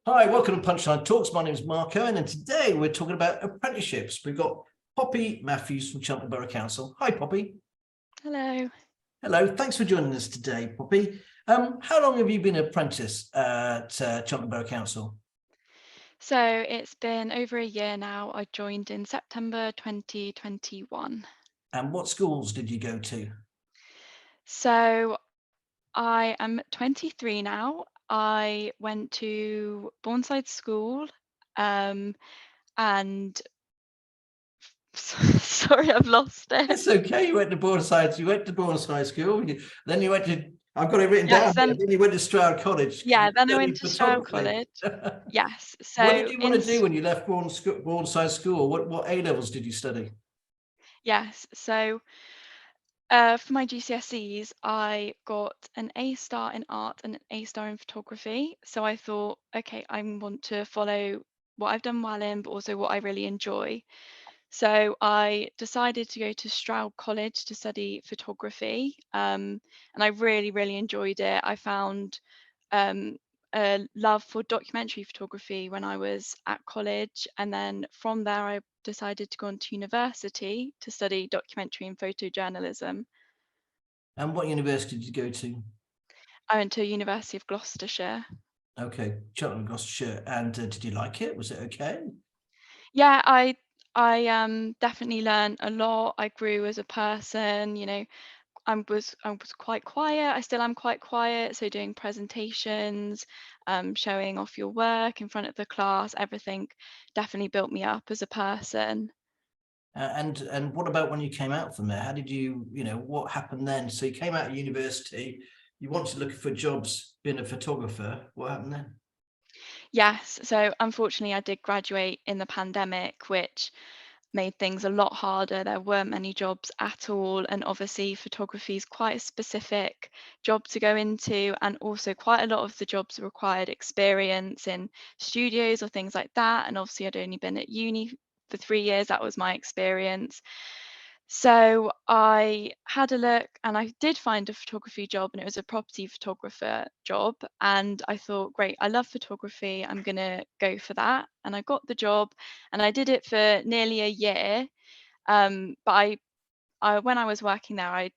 Hi, welcome to Punchline Talks. My name is Mark Owen, and today we're talking about apprenticeships. We've got Poppy Matthews from Cheltenham Borough Council. Hi, Poppy. Hello. Hello, thanks for joining us today, Poppy. How long have you been an apprentice at Cheltenham Borough Council? So it's been over a year now. I joined in September 2021. And what schools did you go to? So I am 23 now. I went to Bourneside School, and sorry, I've lost it. It's okay. You went to Bourneside. You went to Bourneside School. Then you went to. I've got it written Yes, down here. Then you went to Stroud College. yeah, then I went Studied to Stroud photography. College. Yes. What did So you want to do when you left Bourneside School? What A levels did you study? yes. So for my GCSEs, I got an A star in art and an A star in photography. So I thought, okay, I want to follow what I've done well in, but also what I really enjoy. So I decided to go to Stroud College to study photography, and I really, really enjoyed it. I found um, a love for documentary photography when I was at college, and then from there I decided to go on to university to study documentary and photojournalism. And what university did you go to? I went to University of Gloucestershire. Okay, Cheltenham, Gloucestershire. And did you like it? Was it okay? Yeah, I definitely learned a lot. I grew as a person, I was quite quiet. I still am quite quiet. So doing presentations, showing off your work in front of the class, everything definitely built me up as a person. And what about when you came out from there? How did what happened then? So you came out of university, you wanted to look for jobs being a photographer. What happened then? Yes, so unfortunately I did graduate in the pandemic, which made things a lot harder. There weren't many jobs at all, and obviously photography is quite a specific job to go into, and also quite a lot of the jobs required experience in studios or things like that. And obviously I'd only been at uni for 3 years. That was my experience. So I had a look and I did find a photography job, and it was a property photographer job. And I thought, great, I love photography. I'm going to go for that. And I got the job and I did it for nearly a year. But when I was working there, I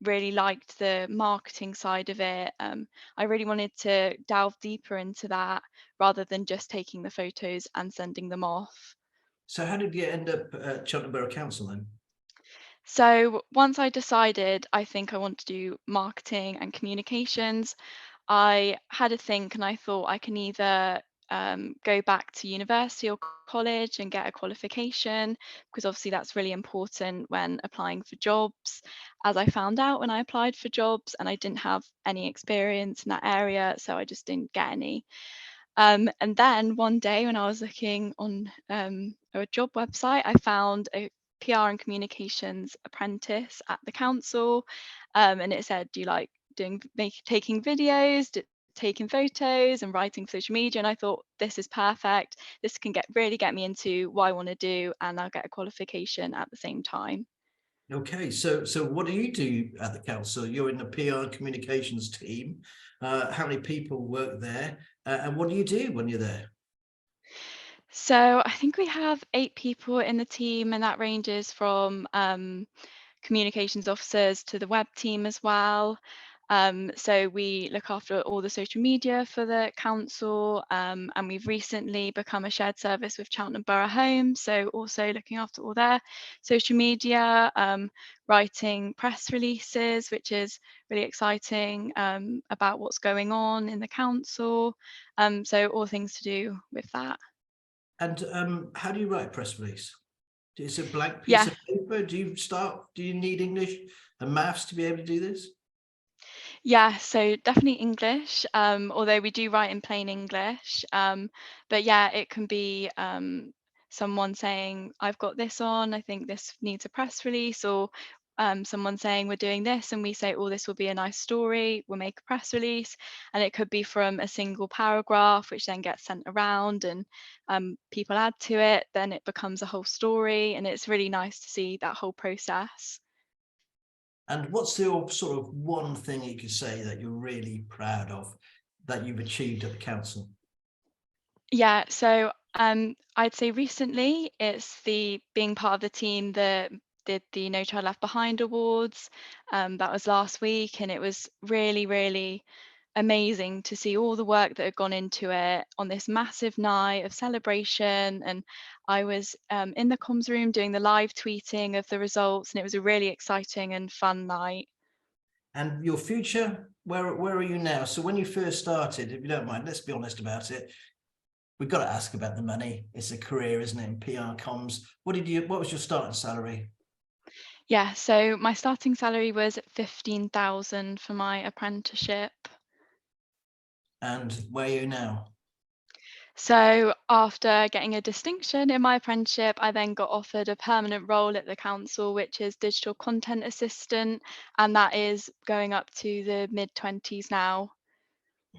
really liked the marketing side of it. I really wanted to delve deeper into that rather than just taking the photos and sending them off. So how did you end up at Cheltenham Borough Council then? So once I decided I think I want to do marketing and communications, I had a think and I thought I can either go back to university or college and get a qualification, because obviously that's really important when applying for jobs. As I found out when I applied for jobs, and I didn't have any experience in that area, so I just didn't get any. And then one day when I was looking on a job website, I found a PR and communications apprentice at the council, and it said, "Do you like taking videos, taking photos, and writing for social media?" And I thought, this is perfect. This can really get me into what I want to do, and I'll get a qualification at the same time. Okay, so what do you do at the council? You're in the PR and communications team. How many people work there? And what do you do when you're there? So I think we have 8 people in the team, and that ranges from communications officers to the web team as well. So we look after all the social media for the council, and we've recently become a shared service with Cheltenham Borough Home. So also looking after all their social media, writing press releases, which is really exciting, about what's going on in the council. So all things to do with that. And how do you write a press release? Is it a blank piece Yeah. of paper? Do you need English and maths to be able to do this? Yeah, so definitely English, although we do write in plain English. But yeah, it can be someone saying, I've got this on, I think this needs a press release, or someone saying, we're doing this, and we say, oh, this will be a nice story, we'll make a press release. And it could be from a single paragraph, which then gets sent around, and people add to it, then it becomes a whole story. And it's really nice to see that whole process. And what's your sort of one thing you could say that you're really proud of that you've achieved at the council? Yeah, so I'd say recently it's the being part of the team that did the No Child Left Behind awards. That was last week, and it was really, really amazing to see all the work that had gone into it on this massive night of celebration. And I was in the comms room doing the live tweeting of the results, and it was a really exciting and fun night. And your future, where are you now? So when you first started, if you don't mind, let's be honest about it. We've got to ask about the money. It's a career, isn't it, in PR comms? What was your starting salary? Yeah, so my starting salary was 15,000 for my apprenticeship. And where are you now? So after getting a distinction in my apprenticeship, I then got offered a permanent role at the council, which is digital content assistant, and that is going up to the mid-20s now.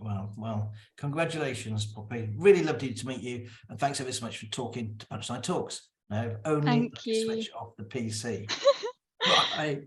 Well, congratulations, Poppy. Really lovely to meet you. And thanks ever so much for talking to Punchline Talks. Now, only Thank you. switch off the PC. Bye.